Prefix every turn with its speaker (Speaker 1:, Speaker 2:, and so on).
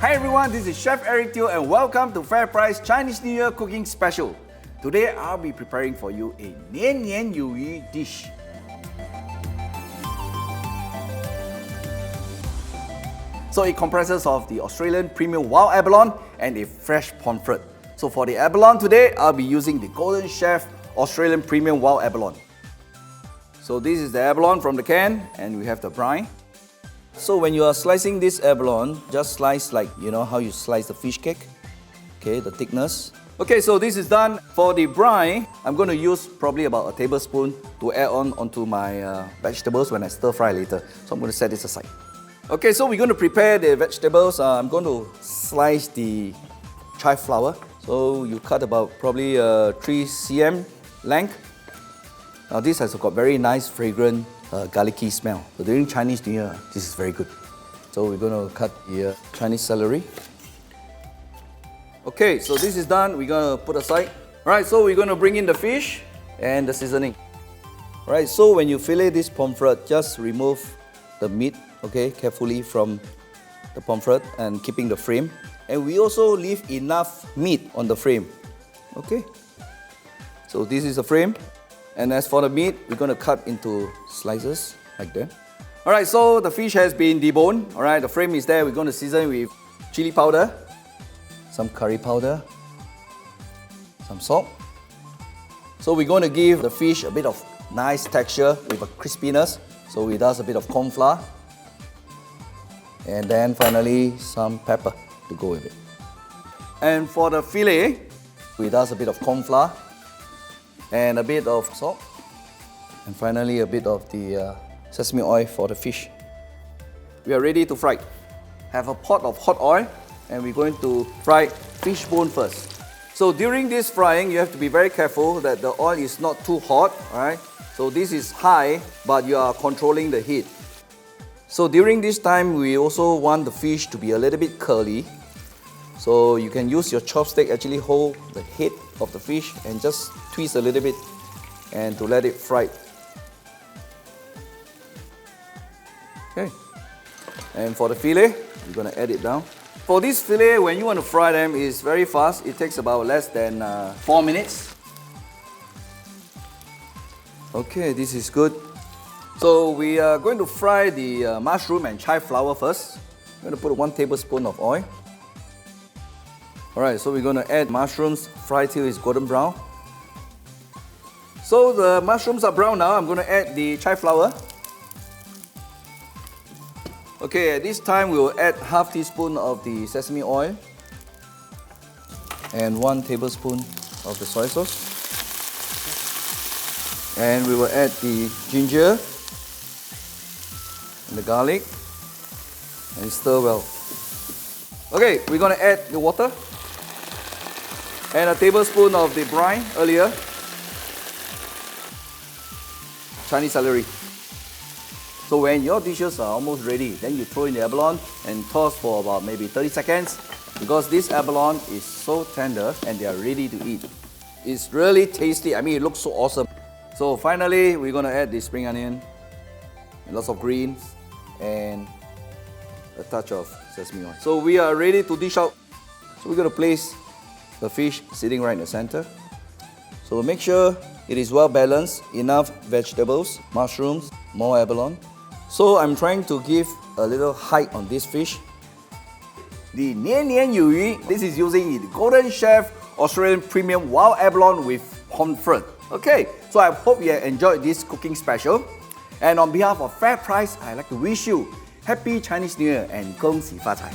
Speaker 1: Hi everyone, this is Chef Eric Teo and welcome to FairPrice Chinese New Year Cooking Special. Today I'll be preparing for you a 年年有余 dish. So it comprises of the Australian premium wild abalone and a fresh pomfret. So for the abalone today, I'll be using the Golden Chef Australian premium wild abalone. So this is the abalone from the can and we have the brine. So when you are slicing this abalone, just slice like, you know how you slice the fish cake. Okay, the thickness. Okay, so this is done. For the brine, I'm going to use probably about a tablespoon to add onto my vegetables when I stir fry later. So I'm going to set this aside. Okay, so we're going to prepare the vegetables. I'm going to slice the chive flower. So you cut about probably 3 cm length. Now this has got very nice fragrant garlicky smell. So during Chinese New Year, this is very good. So we're going to cut the Chinese celery. Okay, so this is done. We're going to put aside. Alright, so we're going to bring in the fish and the seasoning. Alright, so when you fillet this pomfret, just remove the meat, okay, carefully from the pomfret and keeping the frame. And we also leave enough meat on the frame. Okay, so this is the frame. And as for the meat, we're going to cut into slices like that. Alright, so the fish has been deboned. Alright, the frame is there. We're going to season with chili powder, some curry powder, some salt. So we're going to give the fish a bit of nice texture with a crispiness. So we does a bit of corn flour. And then finally some pepper to go with it. And for the fillet, we does a bit of corn flour and a bit of salt. And finally a bit of the sesame oil for the fish. We are ready to fry. Have a pot of hot oil and we're going to fry fish bone first. So during this frying, you have to be very careful that the oil is not too hot, alright? So this is high, but you are controlling the heat. So during this time, we also want the fish to be a little bit curly. So you can use your chopstick, actually hold the head of the fish and just twist a little bit and to let it fry. Okay. And for the fillet, you're going to add it down. For this fillet, when you want to fry them, it's very fast. It takes about less than 4 minutes. Okay, this is good. So we are going to fry the mushroom and chive flower first. I'm going to put 1 tablespoon of oil. Alright, so we're going to add mushrooms, fry till it's golden brown. So the mushrooms are brown now. I'm going to add the chive flower. Okay, at this time we will add half teaspoon of the sesame oil and 1 tablespoon of the soy sauce. And we will add the ginger and the garlic and stir well. Okay, we're going to add the water and a tablespoon of the brine earlier. Chinese celery. So when your dishes are almost ready, then you throw in the abalone and toss for about maybe 30 seconds because this abalone is so tender and they are ready to eat. It's really tasty. I mean, it looks so awesome. So finally, we're going to add the spring onion, and lots of greens, and a touch of sesame oil. So we are ready to dish out. So we're going to place the fish sitting right in the center. So make sure it is well balanced, enough vegetables, mushrooms, more abalone. So I'm trying to give a little height on this fish. The 年年有余, this is using the Golden Chef Australian Premium Wild Abalone with Pomfret. Okay, so I hope you enjoyed this cooking special. And on behalf of FairPrice, I'd like to wish you Happy Chinese New Year and 恭喜发财.